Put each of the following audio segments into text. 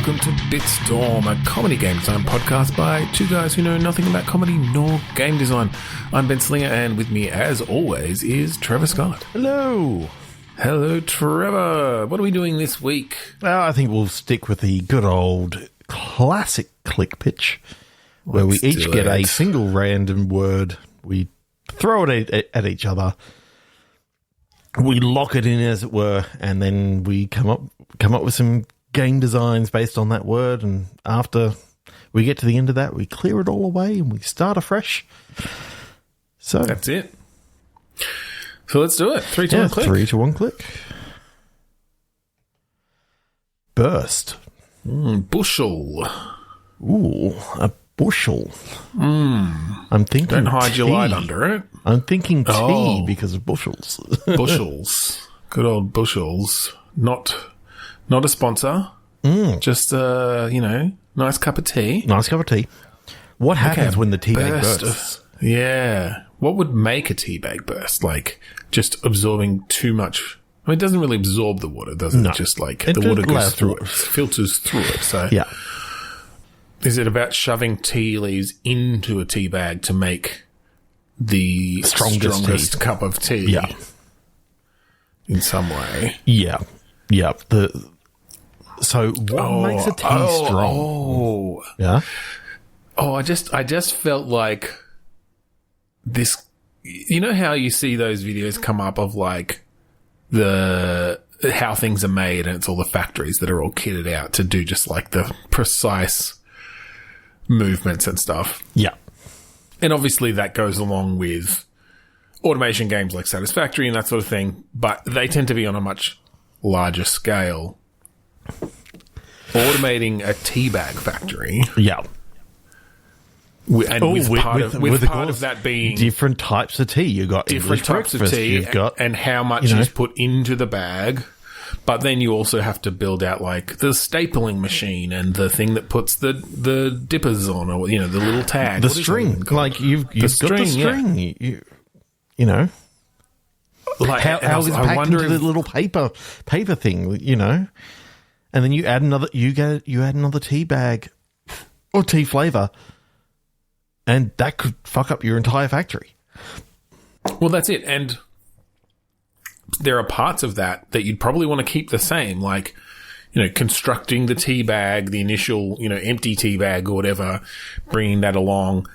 welcome to Bitstorm, a comedy game design podcast by two guys who know nothing about comedy nor game design. I'm Ben Slinger, and with me, as always, is Trevor Scott. Hello. Hello, Trevor. What are we doing this week? I think we'll stick with the good old classic click pitch, where we each get a single random word. We throw it at each other. We lock it in, as it were, and then we come up with some game designs based on that word. And after we get to the end of that, we clear it all away and we start afresh. So that's it. So let's do it. 3, 2, 1, click. 3, 2, 1, click. Burst. Bushel. Ooh, a bushel. I'm thinking Don't hide your tea. light under it. I'm thinking tea because of bushels. Bushels. Good old bushels. Not a sponsor. Just, nice cup of tea. Nice cup of tea. What happens when the tea bag bursts? Yeah. What would make a tea bag burst? Like, just absorbing too much. I mean, it doesn't really absorb the water, does it? No. Just like the water goes through it, filters through it. So, yeah. Is it about shoving tea leaves into a tea bag to make the strongest cup of tea? Yeah. In some way. Yeah. Yeah. So what makes a tea strong? Yeah. Oh, I just felt like this. You know how you see those videos come up of like how things are made, and it's all the factories that are all kitted out to do just like the precise movements and stuff. Yeah. And obviously that goes along with automation games like Satisfactory and that sort of thing, but they tend to be on a much larger scale. Automating a teabag factory. Yeah. And with part of that being different types of tea. You've got different types of tea and how much is put into the bag. But then you also have to build out like the stapling machine and the thing that puts the dippers on, or the little tag, the string. Like you've got the string. Yeah. You know, like how is it packed into the little paper thing? And then you add another. You add another tea bag or tea flavor, and that could fuck up your entire factory. Well, that's it, and there are parts of that you'd probably want to keep the same, like, constructing the tea bag, the initial, empty tea bag or whatever, bringing that along,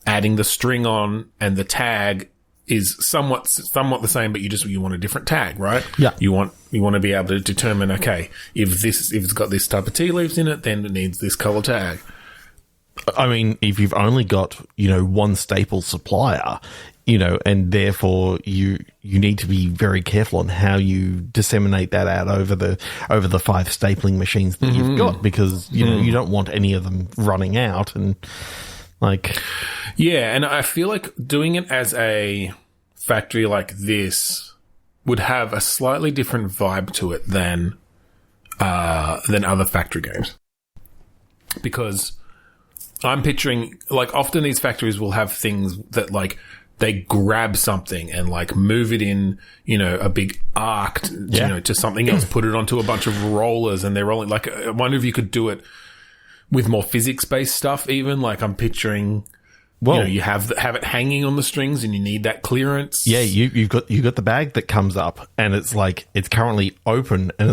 adding the string on, and the tag is somewhat the same, but you want a different tag, right? Yeah. You want to be able to determine, okay, if it's got this type of tea leaves in it, then it needs this color tag. I mean, if you've only got, one staple supplier, and therefore you need to be very careful on how you disseminate that out over the 5 stapling machines that you've got, because, you don't want any of them running out and like. Yeah. And I feel like doing it as a factory like this would have a slightly different vibe to it than other factory games, because I'm picturing, like, often these factories will have things that, like, they grab something and, like, move it in, a big arc, to something else, put it onto a bunch of rollers, and they're rolling. Like, I wonder if you could do it with more physics-based stuff, even. Like, I'm picturing, you have it hanging on the strings and you need that clearance. Yeah, you've got the bag that comes up and it's, like, it's currently open and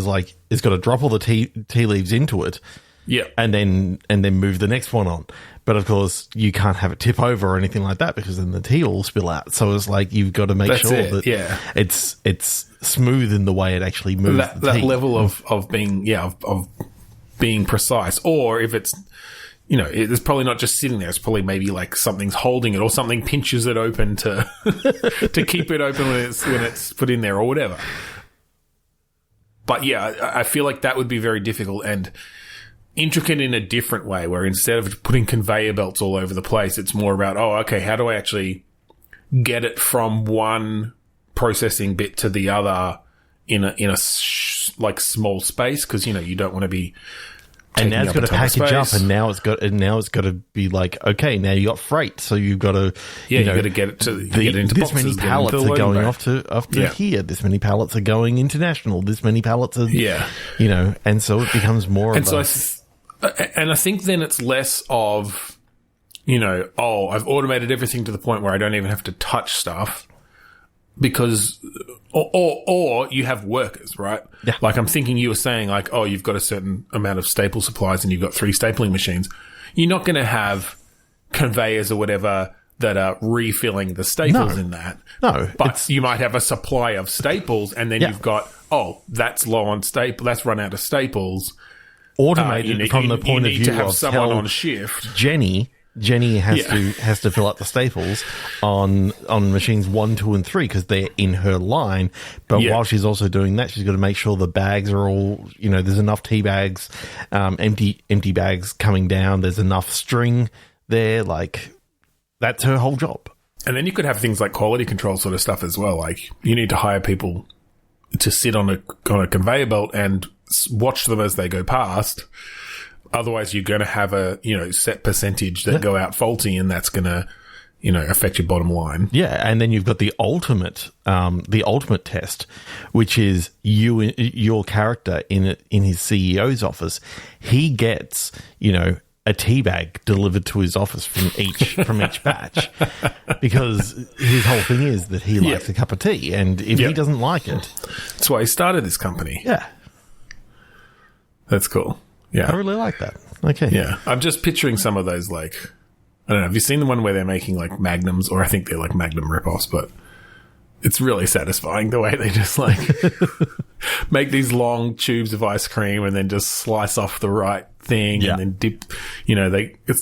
it's got to drop all the tea leaves into it. Yeah. And then move the next one on. But of course, you can't have it tip over or anything like that, because then the tea will spill out. So it's like you've got to make sure that it's smooth in the way it actually moves. That level of being precise. Or if it's, it's probably not just sitting there. It's probably maybe like something's holding it, or something pinches it open to to keep it open when it's put in there, or whatever. But yeah, I feel like that would be very difficult and intricate in a different way, where instead of putting conveyor belts all over the place, it's more about, how do I actually get it from one processing bit to the other in a small space, because you don't want to be. And now it's got to package up, and now it's got to be like, okay, now you got freight, so you've got to you've got to get it into this boxes, many pallets are going off to here. This many pallets are going international. This many pallets are and so it becomes more. And of And I think then it's less of, I've automated everything to the point where I don't even have to touch stuff. Because, or you have workers, right? Yeah. Like I'm thinking you were saying like, oh, you've got a certain amount of staple supplies and you've got 3 stapling machines. You're not going to have conveyors or whatever that are refilling the staples in that. No. But you might have a supply of staples and then you've got, that's low on staple. That's run out of staples. Automated from the point of view to have of someone on shift. Jenny has to fill up the staples on machines 1, 2, and 3 because they're in her line. But while she's also doing that, she's got to make sure the bags are all, there's enough tea bags, empty bags coming down. There's enough string there. Like that's her whole job. And then you could have things like quality control sort of stuff as well. Like you need to hire people to sit on a conveyor belt and watch them as they go past. Otherwise, you're going to have a, set percentage that go out faulty, and that's going to, affect your bottom line. Yeah, and then you've got the ultimate test, which is your character in his CEO's office. He gets, a tea bag delivered to his office from each batch, because his whole thing is that he likes a cup of tea, and if he doesn't like it, that's why he started this company. Yeah, that's cool. Yeah. I really like that. Okay. Yeah. I'm just picturing some of those, like, I don't know, have you seen the one where they're making, like, Magnums? Or I think they're, like, Magnum ripoffs, but it's really satisfying the way they just, like, make these long tubes of ice cream and then just slice off the right thing and then dip,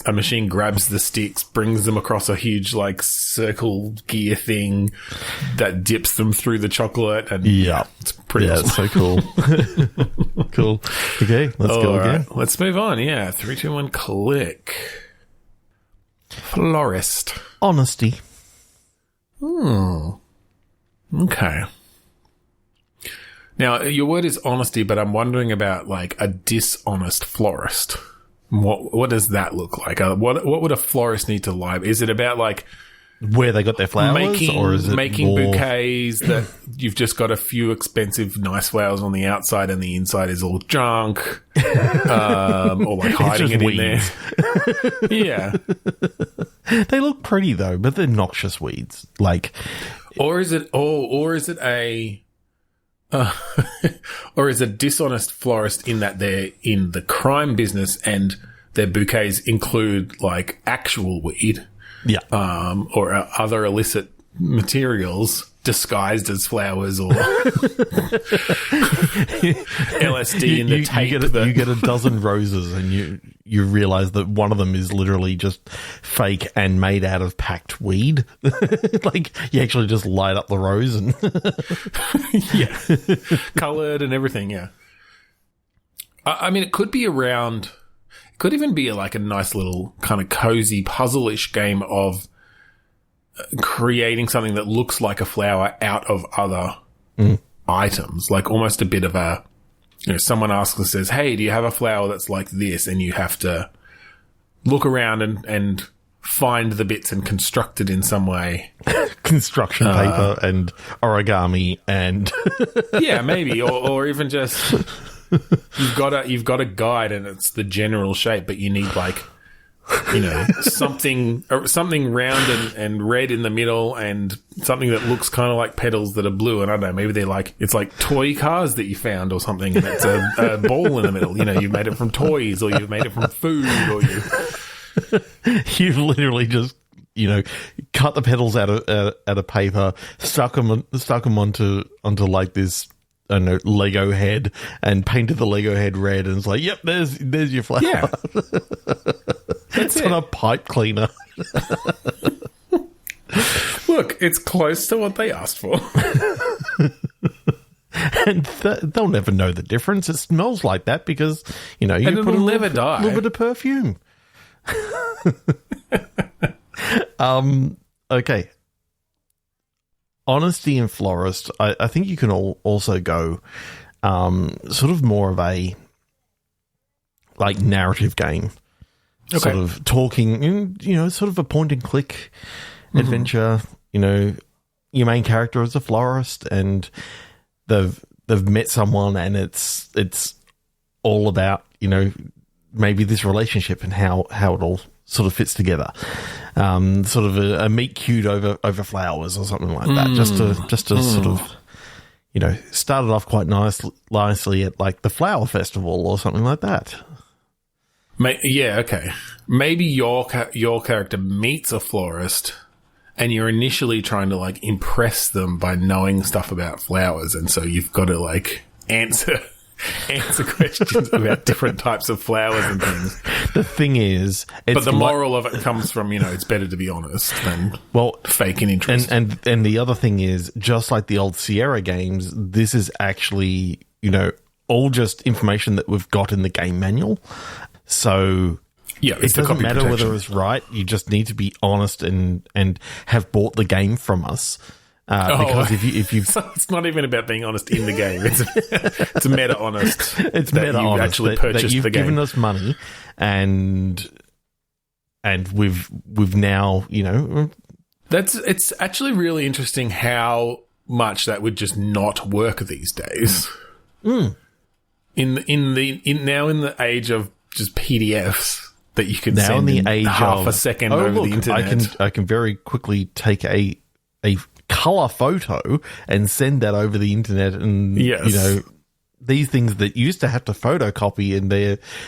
a machine grabs the sticks, brings them across a huge, like, circle gear thing that dips them through the chocolate. And it's pretty awesome. It's so cool. Cool. Okay, let's go again. Right, let's move on. Yeah, 3, 2, 1, click. Florist. Honesty. Okay. Now, your word is honesty, but I'm wondering about, like, a dishonest florist. What does that look like? What would a florist need to lie? Is it about, like, where they got their flowers, or is it making more bouquets that you've just got a few expensive, nice flowers on the outside and the inside is all junk, or like hiding it weeds in there? Yeah, they look pretty though, but they're noxious weeds. Like, or is it a or is a dishonest florist in that they're in the crime business and their bouquets include like actual weed? Yeah. Or other illicit materials disguised as flowers or LSD in the tape. You get a dozen roses and you realize that one of them is literally just fake and made out of packed weed. Like, you actually just light up the rose and... Coloured and everything, yeah. I mean, it could be around... Could even be like a nice little kind of cozy puzzle-ish game of creating something that looks like a flower out of other items. Like almost a bit of a, someone asks and says, hey, do you have a flower that's like this? And you have to look around and find the bits and construct it in some way. Construction paper and origami and... yeah, maybe. Or even just... You've got a guide and it's the general shape, but you need like, something round and red in the middle and something that looks kind of like petals that are blue. And I don't know, maybe they're like, it's like toy cars that you found or something. And it's a ball in the middle. You've made it from toys or you've made it from food or you've literally just, cut the petals out of paper, stuck them onto like this, I don't know, Lego head and painted the Lego head red and it's like, yep, there's your flower. Yeah. It's on a pipe cleaner. Look, it's close to what they asked for. And they'll never know the difference. It smells like that because, you put never die. A little bit of perfume. Okay. Honesty and florist, I think you can also go sort of more of a like narrative game. Okay. Sort of talking, sort of a point and click adventure. Your main character is a florist and they've met someone and it's all about, maybe this relationship and how it all sort of fits together. Sort of a meet cute over flowers or something like that. Just to sort of, start it off quite nicely at like the flower festival or something like that. Yeah, okay. Maybe your character meets a florist and you're initially trying to like impress them by knowing stuff about flowers, and so you've got to like answer questions about different types of flowers and things. The thing is, but the moral of it comes from, it's better to be honest than fake an interest. And the other thing is, just like the old Sierra games, this is actually, all just information that we've got in the game manual. So yeah, it doesn't matter whether it's right. You just need to be honest and have bought the game from us. Because if you've... So it's not even about being honest in the game. It's meta honest. It's meta honest. Actually purchased that you've the game. given us money, and we've now, It's actually really interesting how much that would just not work these days. Mm. In the age of just PDFs that you can now send in the age half of a second over the internet. I can very quickly take a color photo and send that over the internet, and these things that used to have to photocopy, and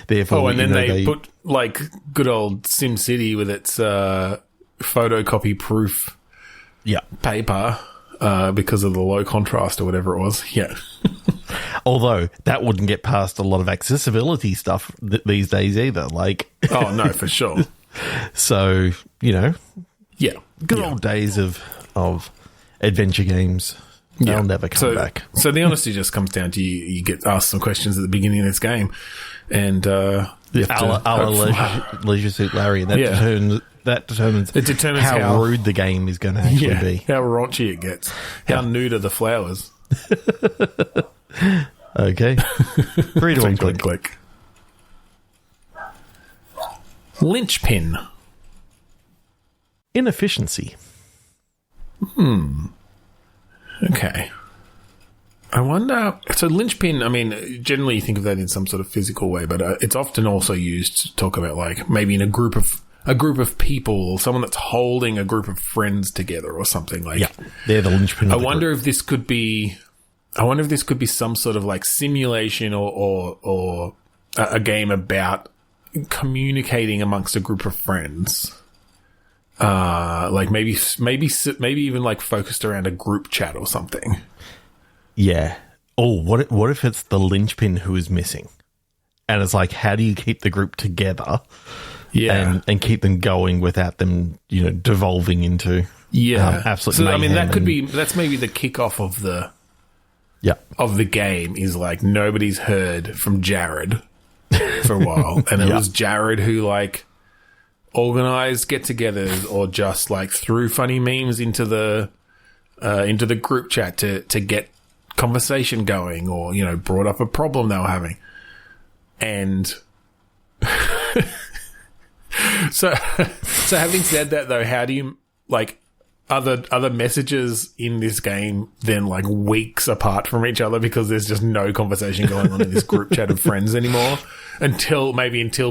therefore and then they put like good old SimCity with its photocopy proof paper because of the low contrast or whatever it was. Yeah. Although that wouldn't get past a lot of accessibility stuff these days either. Like, oh no, for sure. So good Yeah. old days of adventure games. They'll never come back. So the honesty just comes down to you get asked some questions at the beginning of this game, and Leisure Suit Larry, and that determines how rude the game is going to actually be. How raunchy it gets. How nude are the flowers. Okay. 3 to 1 click. Linchpin. Inefficiency. Okay. I wonder... So linchpin, I mean, generally you think of that in some sort of physical way, but it's often also used to talk about, like, maybe in a group of people, or someone that's holding a group of friends together or something. Like, they're the linchpin of the wonder group. if this could be... I wonder if this could be some sort of, like, simulation or a game about communicating amongst a group of friends. Like maybe even like focused around a group chat or something. Yeah. Oh, what if it's the linchpin who is missing? And it's like, how do you keep the group together? Yeah. And keep them going without them, devolving into absolute mayhem. I mean, that's maybe the kickoff of the game is like nobody's heard from Jared for a while. And it was Jared who like organized get-togethers or just like threw funny memes into the group chat to get conversation going, or brought up a problem they were having. And so having said that though, how do you like other messages in this game then like weeks apart from each other because there's just no conversation going on in this group chat of friends anymore until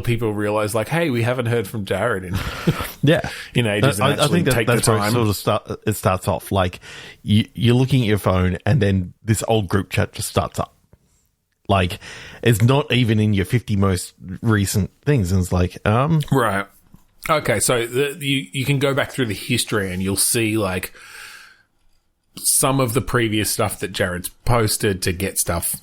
people realize like, hey, we haven't heard from Jared in ages. I think that's where it starts off. Like you're looking at your phone and then this old group chat just starts up. Like it's not even in your 50 most recent things, and it's like right. Okay, so you can go back through the history and you'll see like some of the previous stuff that Jared's posted to get stuff,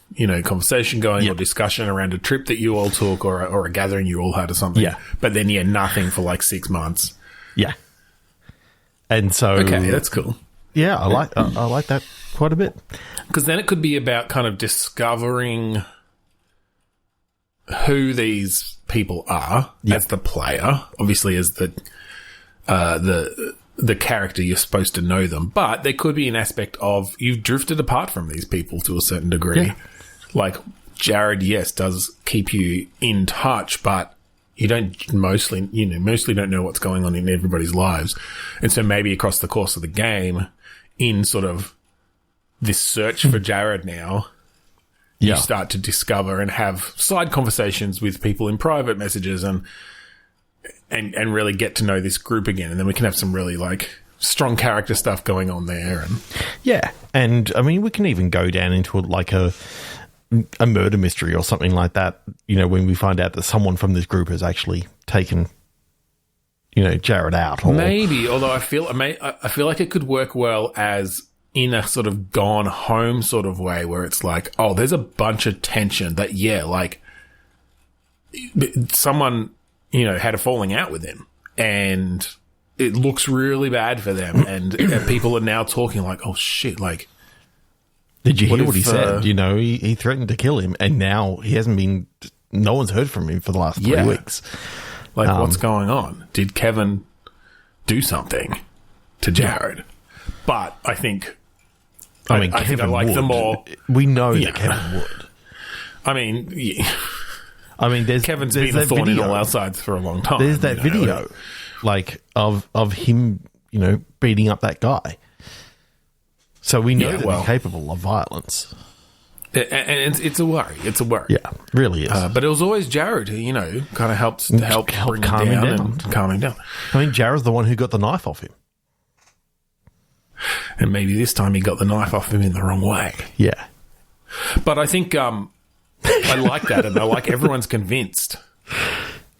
conversation going or discussion around a trip that you all took or a gathering you all had or something. Yeah. But then, nothing for like 6 months. Yeah. And so... Okay, that's cool. Yeah, I like that quite a bit. Because then it could be about kind of discovering who these people are as the player, obviously as the character. You're supposed to know them, but there could be an aspect of you've drifted apart from these people to a certain degree. Like Jared, does keep you in touch, but you don't mostly don't know what's going on in everybody's lives. And so maybe across the course of the game, in sort of this search for Jared now, you start to discover and have side conversations with people in private messages and really get to know this group again. And then we can have some really like strong character stuff going on there. And yeah. And I mean, we can even go down into like a murder mystery or something like that, you know, when we find out that someone from this group has actually taken, you know, Jared out. Or maybe, although I feel like it could work well as in a sort of Gone Home sort of way where it's like, oh, there's a bunch of tension that, yeah, like someone, you know, had a falling out with him and it looks really bad for them. And people are now talking like, oh shit, like, did you hear what he said? You know, he threatened to kill him and now he hasn't been, no one's heard from him for the last 3 weeks. Like, what's going on? Did Kevin do something to Jared? But I think, I think I like the more. We know that Kevin would. I mean, yeah. I mean, Kevin's been a thorn in all our sides for a long time. There's that video, like of him, you know, beating up that guy. So we know that he's capable of violence. And it's a worry. It's a worry. Yeah, really is. But it was always Jared who, you know, kind of helped bring him down and calm him down. I mean, Jared's the one who got the knife off him. And maybe this time he got the knife off him in the wrong way. Yeah. But I think I like that, and I like everyone's convinced.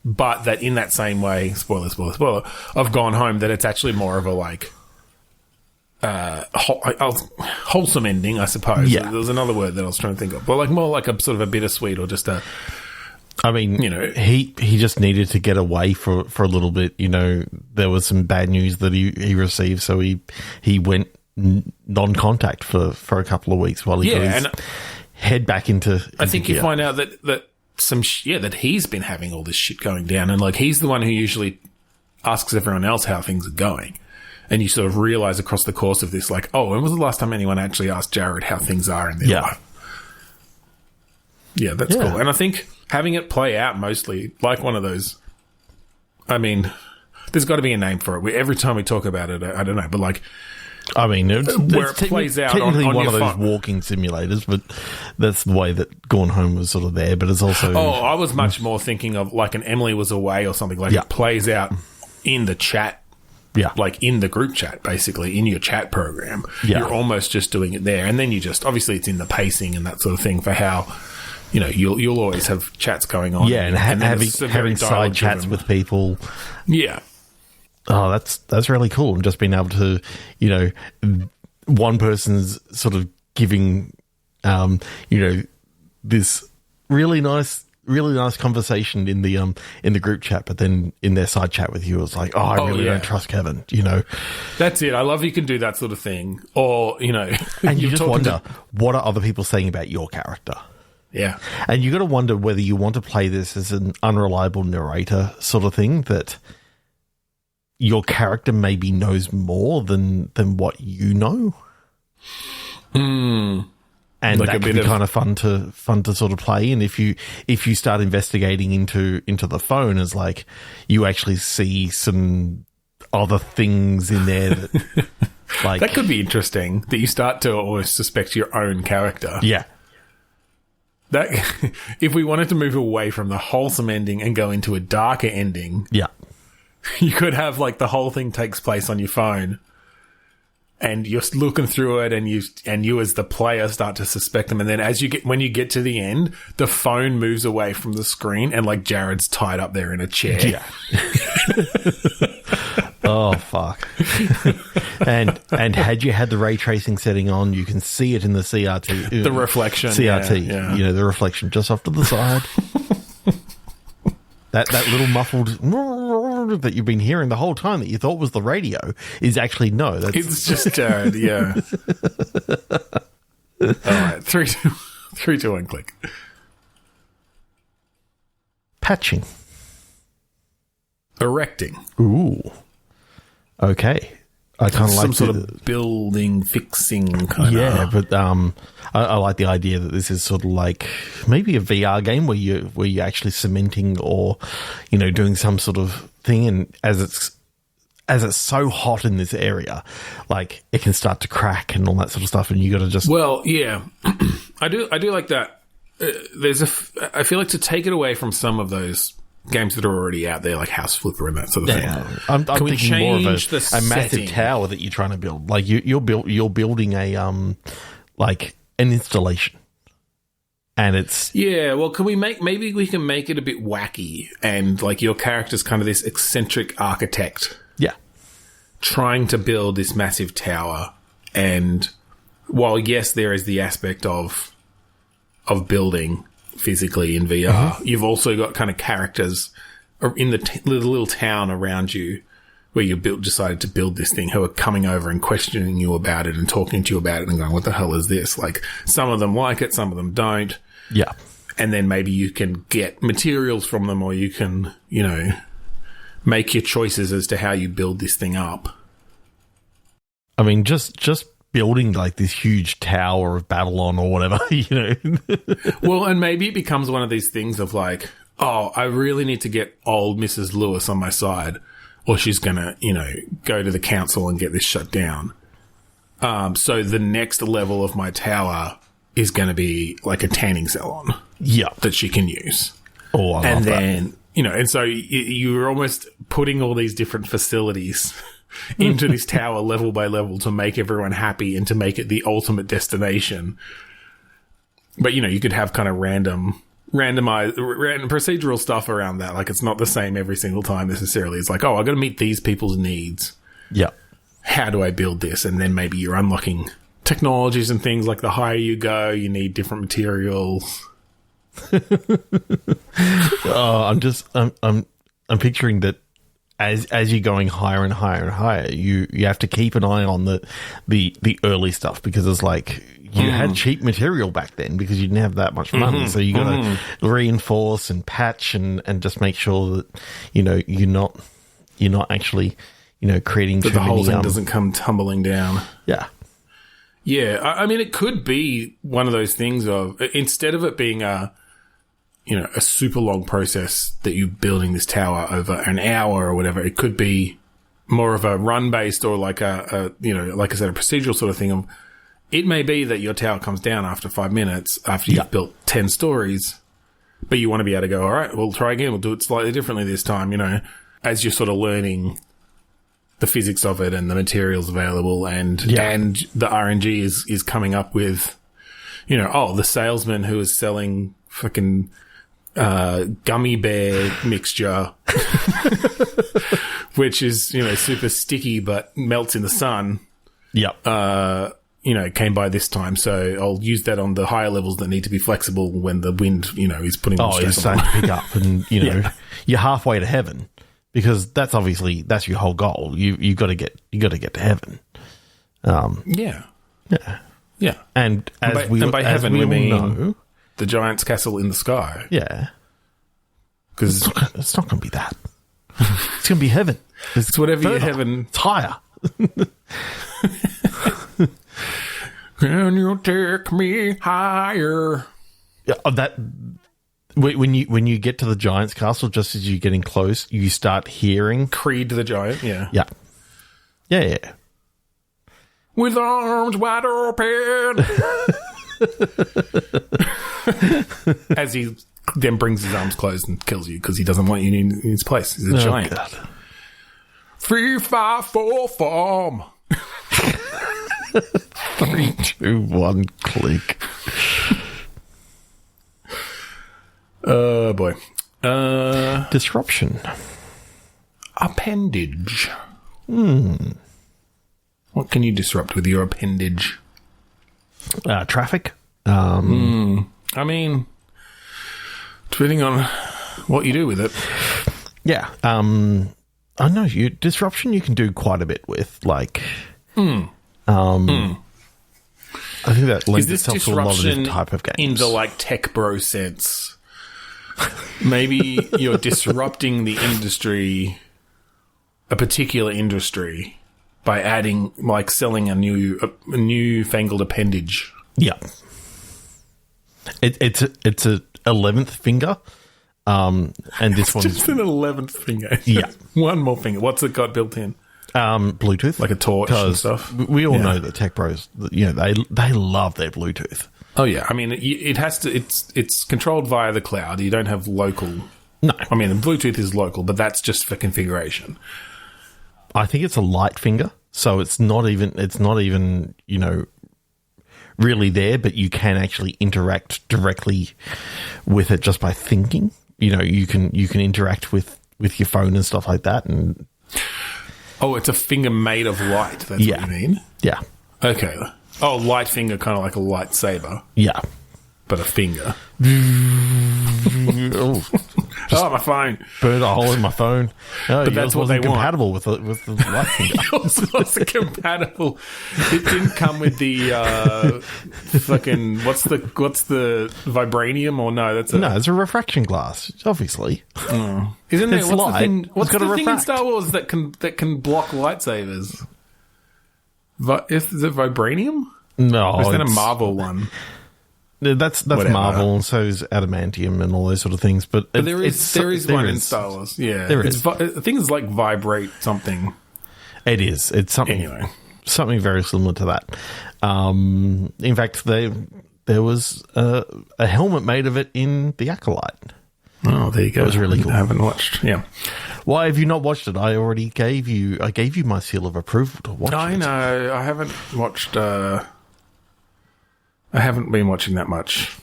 But that in that same way, spoiler, I've gone home, that it's actually more of a like wholesome ending, I suppose. Yeah. There was another word that I was trying to think of. But like more like a sort of a bittersweet or just a... I mean, you know, he just needed to get away for a little bit. You know, there was some bad news that he received, so he went non-contact for a couple of weeks while he got his head back into I think gear. You find out that that he's been having all this shit going down, and like he's the one who usually asks everyone else how things are going. And you sort of realize across the course of this, like, oh, when was the last time anyone actually asked Jared how things are in their life? Yeah, that's cool. And I think having it play out mostly like one of those, I mean, there's got to be a name for it. Every time we talk about it, I don't know, but like, I mean, where it plays out technically on one your of those phone. Walking simulators, but that's the way that Gone Home was sort of there. But it's also I was much more thinking of like an Emily Was Away or something like it plays out in the chat. Yeah. Like in the group chat, basically, in your chat program. Yeah. You're almost just doing it there. And then you just, obviously it's in the pacing and that sort of thing for how, you know, you'll always have chats going on. Yeah, and having side chats with people. Yeah. Oh, that's really cool. And just being able to, you know, one person's sort of giving, you know, this really nice conversation in the group chat, but then in their side chat with you, it's like, oh, I really don't trust Kevin, you know. That's it. I love you can do that sort of thing. Or, you know, and you just wonder, what are other people saying about your character? Yeah. And you got to wonder whether you want to play this as an unreliable narrator sort of thing, that your character maybe knows more than what you know. And like that could be kind of fun to sort of play. And if you start investigating into the phone, it's like you actually see some other things in there that like that could be interesting. That you start to almost suspect your own character. Yeah. That if we wanted to move away from the wholesome ending and go into a darker ending, you could have like the whole thing takes place on your phone. And you're looking through it, and you as the player start to suspect them, and then when you get to the end, the phone moves away from the screen, and like Jared's tied up there in a chair. Yeah. Oh fuck! and had you had the ray tracing setting on, you can see it in the CRT, the reflection, CRT. Yeah. You know, the reflection just off to the side. That little muffled that you've been hearing the whole time that you thought was the radio is actually it's just Jared. Yeah. All right, 3, 2, 1, click. Patching. Erecting. Ooh. Okay. I kind of like some sort of building fixing kind of. Yeah, but I like the idea that this is sort of like maybe a VR game where you're actually cementing or, you know, doing some sort of thing, and as it's so hot in this area, like it can start to crack and all that sort of stuff, and you got to just yeah, I do like that I feel like to take it away from some of those games that are already out there, like House Flipper and that sort of thing. I'm thinking more of a setting? massive tower that you're trying to build. Like you're building a like an installation, and it's Well, maybe we can make it a bit wacky, and like your character's kind of this eccentric architect, trying to build this massive tower. And while yes, there is the aspect of building physically in VR, you've also got kind of characters in the little town around you where you decided to build this thing, who are coming over and questioning you about it and talking to you about it and going, what the hell is this? Like, some of them like it, some of them don't. Yeah. And then maybe you can get materials from them, or you can, make your choices as to how you build this thing up. I mean, just building like this huge tower of Babylon or whatever, Well, and maybe it becomes one of these things of like, oh, I really need to get old Mrs. Lewis on my side, or she's going to, go to the council and get this shut down. So the next level of my tower is going to be like a tanning salon. Yeah. That she can use. Oh, I love that. And so you're almost putting all these different facilities into this tower level by level to make everyone happy and to make it the ultimate destination. But, you could have kind of random procedural stuff around that. Like, it's not the same every single time necessarily. It's like, oh, I've got to meet these people's needs. Yeah. How do I build this? And then maybe you're unlocking technologies and things like the higher you go, you need different materials. I'm picturing that as you're going higher and higher and higher, you have to keep an eye on the early stuff, because it's like you had cheap material back then because you didn't have that much money. So you got to reinforce and patch and just make sure that, you're not actually, creating that too the whole many, thing doesn't come tumbling down. Yeah. Yeah. I mean, it could be one of those things of, instead of it being a super long process that you're building this tower over an hour or whatever, it could be more of a run based, or like like I said, a procedural sort of thing of, it may be that your tower comes down after 5 minutes after you've built 10 stories, but you want to be able to go, all right, we'll try again. We'll do it slightly differently this time, as you're sort of learning the physics of it and the materials available, and the RNG is coming up with, the salesman who is selling fucking gummy bear mixture, which is, super sticky but melts in the sun. Yep. Came by this time, so I'll use that on the higher levels that need to be flexible when the wind, is putting on stress on them. To pick up, and you're halfway to heaven, because that's your whole goal. You got to get to heaven. Yeah. And by heaven we mean know, the giant's castle in the sky. Yeah, because it's not going to be that. It's going to be heaven. It's whatever your heaven. It's higher. Can you take me higher? Yeah, that when you get to the giant's castle, just as you're getting close, you start hearing Creed the giant. Yeah. With arms wide open, as he then brings his arms closed and kills you because he doesn't want you in his place. He's a giant. God. 3, 5, 4, farm. 3, 2, 1, click. Oh boy. Disruption. Appendage. What can you disrupt with your appendage? Traffic. I mean, depending on what you do with it. Yeah. I know disruption you can do quite a bit with, like. I think that lends itself to a lot of this type of games. In the like tech bro sense, maybe you're disrupting the industry, a particular industry, by adding, like, selling a newfangled appendage. Yeah, it's a 11th finger, and this one's just an 11th finger. Yeah, one more finger. What's it got built in? Bluetooth, like a torch and stuff. We all know that tech bros, they love their Bluetooth. Oh yeah, I mean, it has to. It's controlled via the cloud. You don't have local. No, I mean, Bluetooth is local, but that's just for configuration. I think it's a light finger, so it's not even really there, but you can actually interact directly with it just by thinking. You can interact with your phone and stuff like that. And it's a finger made of light. That's what you mean. Yeah. Okay. Oh, light finger, kind of like a lightsaber. Yeah. But a finger. My phone. Burned a hole in my phone. Oh, but that's what they compatible with the light finger. Yours wasn't compatible. It didn't come with the fucking what's the vibranium or no? That's no, it's a refraction glass, obviously. Oh. Isn't it? It's what's light. the thing? What's it's the thing in Star Wars that can block lightsabers? Is it vibranium? No, or is that a Marvel one? That's Marvel, and so is adamantium and all those sort of things. But there is one in Star Wars. Yeah, there is. I think it's like vibrate something. It is. It's something. Anyway, something very similar to that. In fact, there was a helmet made of it in The Acolyte. Oh, there you go. It was really cool. I haven't watched. Yeah. Why have you not watched it? I already gave you my seal of approval to watch it. I know. I haven't watched. I haven't been watching that much.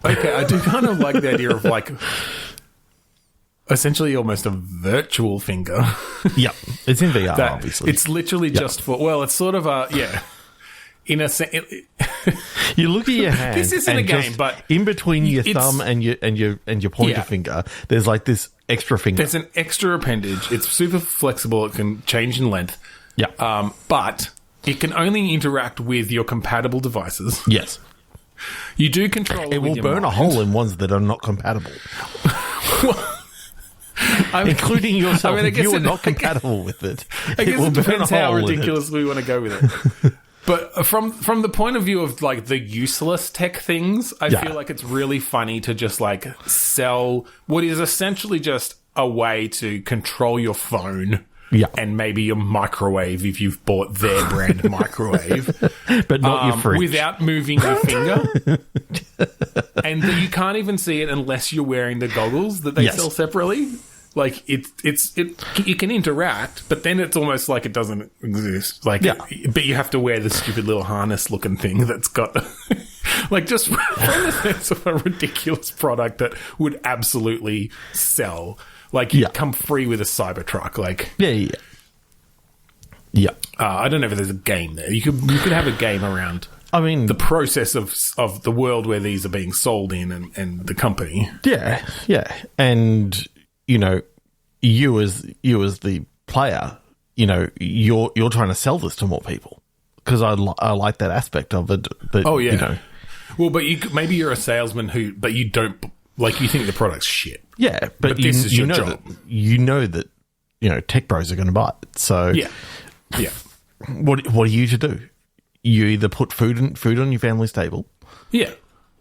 Okay, I do kind of like the idea of like essentially almost a virtual finger. Yeah, it's in VR, obviously. It's literally just for. Well, it's sort of a In a sense, you look at your hand. This isn't a game, but in between your thumb and your pointer finger, there's like this extra finger. There's an extra appendage. It's super flexible. It can change in length. Yeah, but it can only interact with your compatible devices. Yes, you do control. It will burn a hole in ones that are not compatible. Including yourself. If you are not compatible with it, I guess it depends how hole ridiculous we want to go with it. But from the point of view of like the useless tech things, I feel like it's really funny to just like sell what is essentially just a way to control your phone. Yeah. And maybe your microwave if you've bought their brand microwave. But not your fridge. Without moving your finger. And you can't even see it unless you're wearing the goggles that they sell separately. Like it can interact, but then it's almost like it doesn't exist. Like, but you have to wear the stupid little harness looking thing that's got, like, just from the sense of a ridiculous product that would absolutely sell. Like, you'd come free with a Cybertruck. Like, yeah. I don't know if there's a game there. You could have a game around. I mean, the process of the world where these are being sold in and the company. Yeah, and. You as the player, you're trying to sell this to more people because I like that aspect of it. But, well, but maybe you're a salesman but you don't like you think the product's shit. Yeah, but this is your job. That tech bros are going to buy it. So yeah. What are you to do? You either put food on your family's table,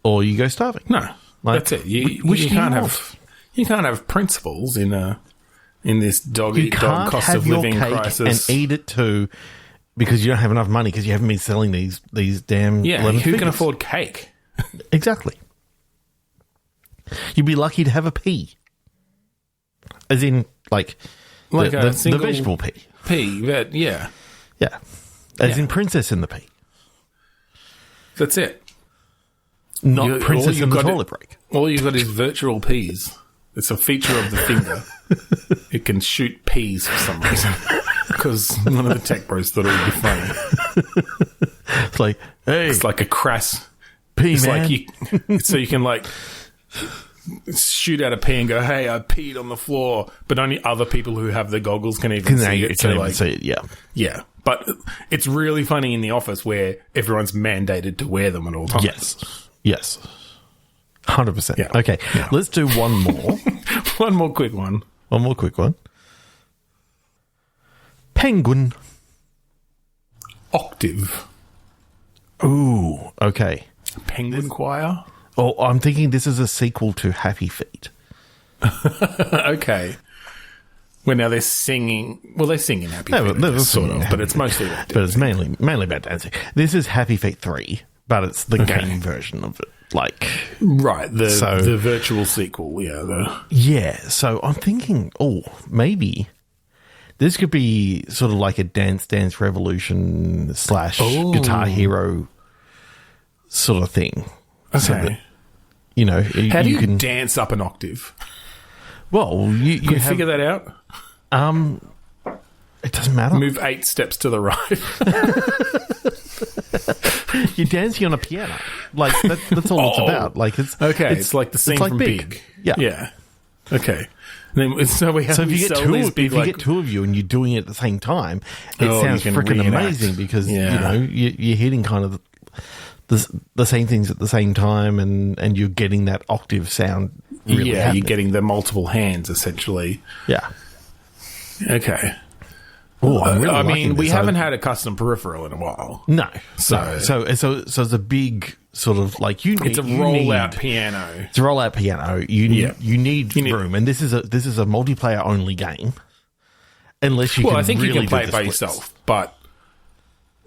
or you go starving. No, that's it. You can't have. You can't have principles in this dog cost of living crisis and eat it too because you don't have enough money because you haven't been selling these damn who can afford cake? Exactly. You'd be lucky to have a pea, as in like the vegetable pea. As in princess in the pea. That's it. Not princess in the toilet break. All you've got is virtual peas. It's a feature of the finger. It can shoot peas for some reason. Because one of the tech bros thought it would be funny. It's like, hey. It's like a crass pea, it's man. Like so you can like shoot out a pea and go, hey, I peed on the floor. But only other people who have the goggles can even see it. Can even see it, yeah. Yeah. But it's really funny in the office where everyone's mandated to wear them at all times. Yes. 100%. Yeah. Okay, let's do one more. One more quick one. Penguin. Octave. Ooh, okay. Penguin Choir? Oh, I'm thinking this is a sequel to Happy Feet. Okay. Well, now they're singing. Well, they sing in Happy Feet, sort of, but it's mostly about dancing. But it's mainly about dancing. This is Happy Feet 3. but it's the game version of it. Like, right, the virtual sequel, yeah. So I'm thinking, maybe this could be sort of like a Dance Dance Revolution / Guitar Hero sort of thing. Okay. So that, you know, how do you dance up an octave? Well, you can figure that out. It doesn't matter. Move 8 steps to the right. You're dancing on a piano. Like, that's all it's about. Like, it's like the scene from Big. Yeah. Okay. Then, so if you get two of you and you're doing it at the same time, it sounds freaking amazing because you know you're hitting kind of the same things at the same time, and you're getting that octave sound. Really happening. You're getting the multiple hands essentially. Yeah. Okay. Oh, I mean, we haven't had a custom peripheral in a while. No. So it's a big sort of like it's a rollout piano. It's a rollout piano. You need room, and this is a multiplayer only game. Unless you can I think really you can play it by splits. yourself, but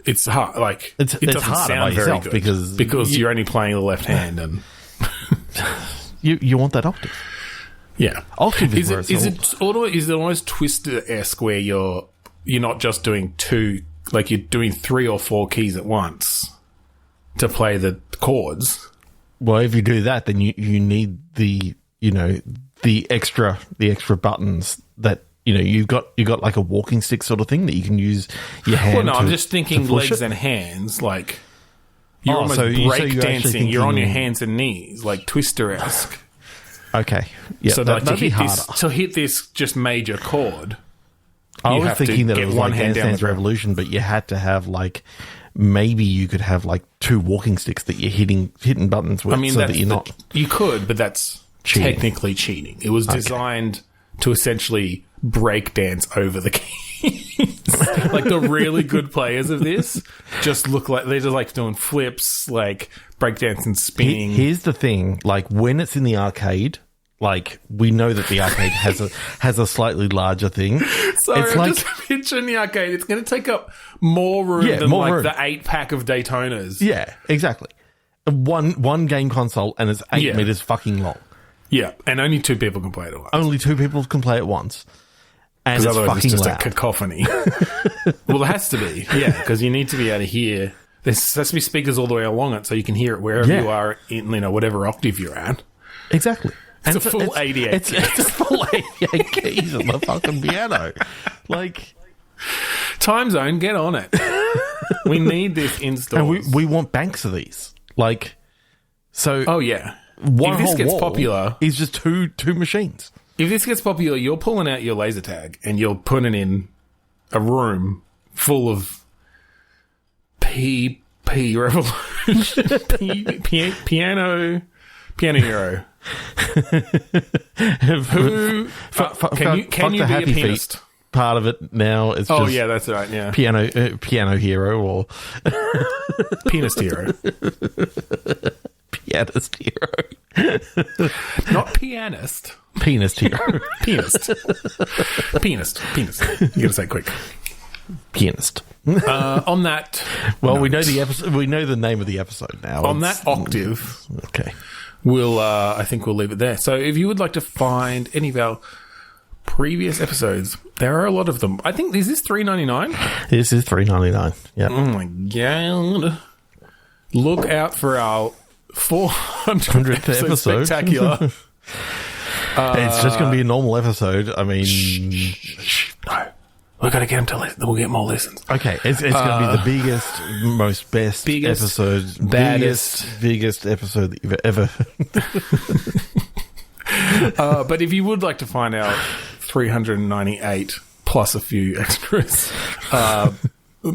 it's hard. Like it's doesn't harder sound by very yourself good because you're only playing the left hand, and you want that octave. Yeah, octave is it almost Twister-esque where you're not just doing 2, like you're doing 3 or 4 keys at once to play the chords. Well, if you do that, then you need the extra buttons that you've got like a walking stick sort of thing that you can use your hand. Well, no, I'm just thinking legs and hands. Like you're almost break dancing. You're on your hands and knees, like Twister-esque. Okay, yeah. So to hit this just major chord. I was thinking that it was like Dance Dance Revolution, but you had to have like maybe you could have like 2 walking sticks that you're hitting buttons with. I mean, so that you're not. You could, but that's technically cheating. It was designed to essentially break dance over the keys. Like the really good players of this just look like they're just like doing flips, like breakdance and spinning. Here's the thing: like when it's in the arcade. Like, we know that the arcade has a slightly larger thing. Sorry, it's like, just picturing the arcade. It's going to take up more room than the 8-pack of Daytonas. Yeah, exactly. One game console, and it's 8 meters fucking long. Yeah, and only 2 people can play it at once. Only 2 people can play it once. And it's otherwise fucking it's just loud. a cacophony. Well, it has to be. Yeah, because you need to be able to hear. There has to be speakers all the way along it so you can hear it wherever you are in whatever octave you're at. Exactly. It's a full 88. It's a full 88 keys on the fucking piano. Like, Time Zone, get on it. We need this in stores. And we want banks of these. Like, so. Oh yeah. One if this whole gets wall popular, is just two machines. If this gets popular, you're pulling out your laser tag and you're putting in a room full of Revolution, Piano Hero. Can you be a pianist? Part of it now is just that's right. Yeah, Piano Hero or Pianist Hero. Pianist Hero, not pianist. Pianist Hero, pianist. You gotta say quick. Pianist. On that, we know the episode. We know the name of the episode now. On that octave, okay. I think we'll leave it there. So if you would like to find any of our previous episodes, there are a lot of them. I think, is this $3.99? This is $3.99. Yeah. Oh my God. Look out for our 400th episode. Spectacular. It's just going to be a normal episode. I mean... No. We've got to get them to listen. We'll get more listens. Okay, it's going to be the biggest, most best episode, biggest episode that you've ever. But if you would like to find out 398 plus a few extras,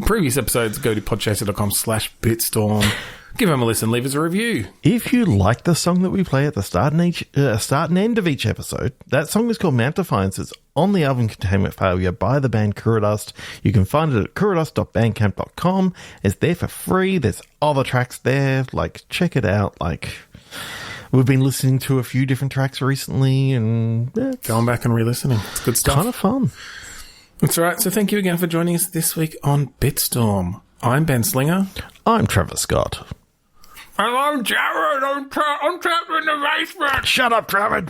previous episodes, go to podchaser.com/bitstorm. Give them a listen. Leave us a review. If you like the song that we play at the start and end of each episode, that song is called Mount Defiance. It's on the album Containment Failure by the band Kuradust. You can find it at kuradust.bandcamp.com. It's there for free. There's other tracks there. Like, check it out. Like, we've been listening to a few different tracks recently and going back and re-listening. It's good stuff. Kind of fun. That's right. So thank you again for joining us this week on Bitstorm. I'm Ben Slinger. I'm Trevor Scott. And I'm Jared. I'm trapped in the basement. Shut up, Trevor.